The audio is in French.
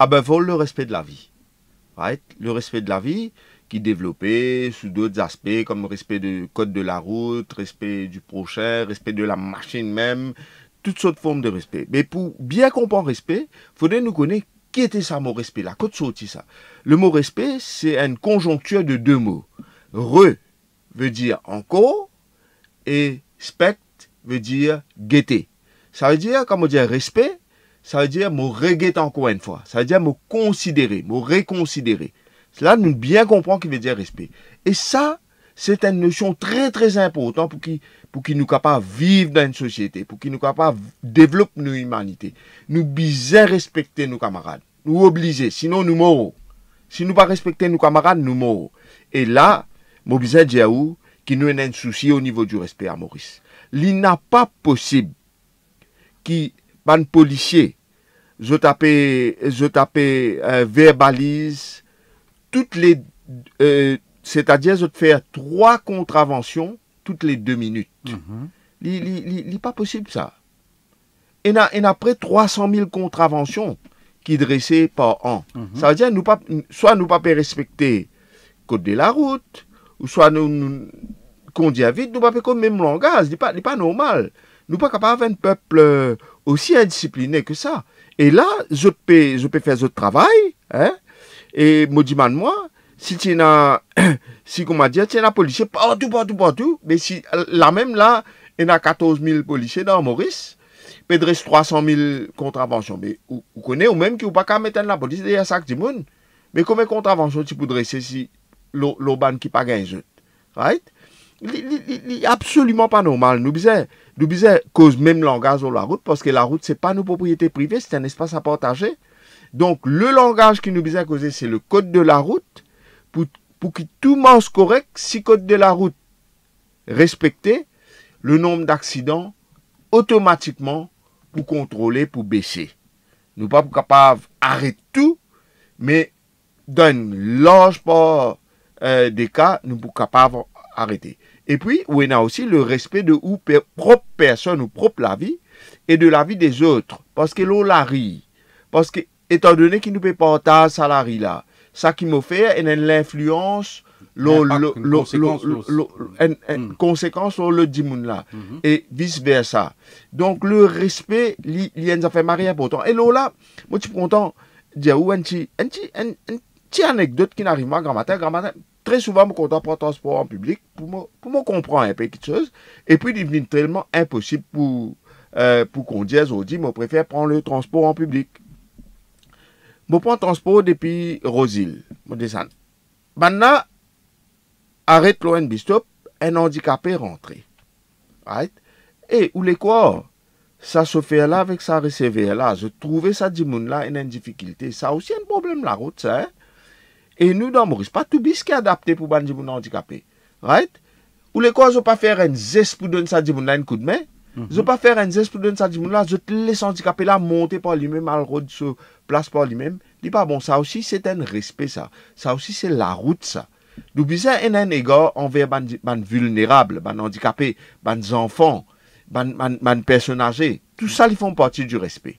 Ah ben, vol le respect de la vie. Right? Le respect de la vie qui est développé sous d'autres aspects comme respect du code de la route, respect du prochain, respect de la machine même, toutes sortes de formes de respect. Mais pour bien comprendre respect, il faudrait nous connaître qui était ça, mot respect là, qu'est-ce sorti ça. Le mot respect, c'est une conjoncture de deux mots. Re veut dire encore et spect veut dire guetter. Ça veut dire, comme on dit respect, ça veut dire me reguetter encore une fois. Ça veut dire me considérer, me reconsidérer. Cela nous bien comprendre qu'il veut dire respect. Et ça, c'est une notion très très importante pour qu'il nous capable de vivre dans une société, pour qu'il nous capable de développer nos humanités. Nous bien respecter nos camarades. Nous obliger, sinon nous mourons. Si nous pas respecter nos camarades, nous mourons. Et là, je besoin dire qu'il nous a un souci au niveau du respect à Maurice. Il n'a pas possible qui ban policier je verbalise toutes les c'est-à-dire je te faire 3 contraventions toutes les 2 minutes. Il n'est pas possible ça. Et n'a près 300 000 contraventions qui dressées par an. Ça veut dire soit nous pas respecter le code de la route, ou soit nous conduire vite, nous pas comme même langage, ce n'est pas normal. Nous pas capable d'avoir un peuple aussi indiscipliné que ça. Et là, je peux faire ce travail, hein, et me dis moi, si tu as, si comment dire, tu as un policier partout, mais si, là même là, il y a 14 000 policiers dans Maurice, peut dresser 300 000 contraventions. Mais vous connaissez, ou même qui ne pas qu'à mettre la police derrière ça, mais combien de contraventions tu peux dresser si l'urban qui pas gagné, right? Il n'est absolument pas normal. Nous disons cause même langage sur la route, parce que la route, ce n'est pas nos propriétés privées, c'est un espace à partager. Donc, le langage qui nous disait causer, c'est le code de la route, pour que tout marche correct, si code de la route respecté, le nombre d'accidents, automatiquement, pour contrôler, pour baisser. Nous ne sommes pas capables d'arrêter tout, mais dans une large part des cas, nous sommes capables d'arrêter. Et puis, on a aussi le respect de propre personne ou propre la vie et de la vie des autres. Parce que l'on la rit. Parce que, étant donné qu'il nous peut partager salarié là, ça qui me fait, il y a l'influence, une conséquence sur le dimoun là. Et vice versa. Donc, le respect, il y a une affaire mariée important. Et là, moi, je suis content de dire, une petite anecdote qui n'arrive pas à Grand-Matin. Très souvent, je suis content pour le transport en public, pour me comprendre un peu quelque chose. Et puis, il devient tellement impossible pour conduire, je dis, je préfère prendre le transport en public. Je prends le transport depuis Rosil. Je descends. Maintenant, arrête loin stop, un handicapé rentré. Right? Et, ou les quoi? Ça se fait là avec ça receveur là. Je trouvais ça du monde là une difficulté. Ça aussi un problème la route, ça. Hein? Et nous, dans Maurice, pas tout bis qui est adapté pour les gens handicapés. Right? Ou les quoi, je ne vais pas faire un geste pour donner ça du monde là un coup de main. Je ne vais pas faire un geste pour donner ça du monde là. Je te laisse handicapé là monter par lui-même, à la route, sur place par lui-même. Dis pas bon, ça aussi, c'est un respect, ça. Ça aussi, c'est la route, ça. Nous besoin un égard envers les vulnérables, les handicapés, les enfants, les personnes âgées. Tout ça, ils font partie du respect.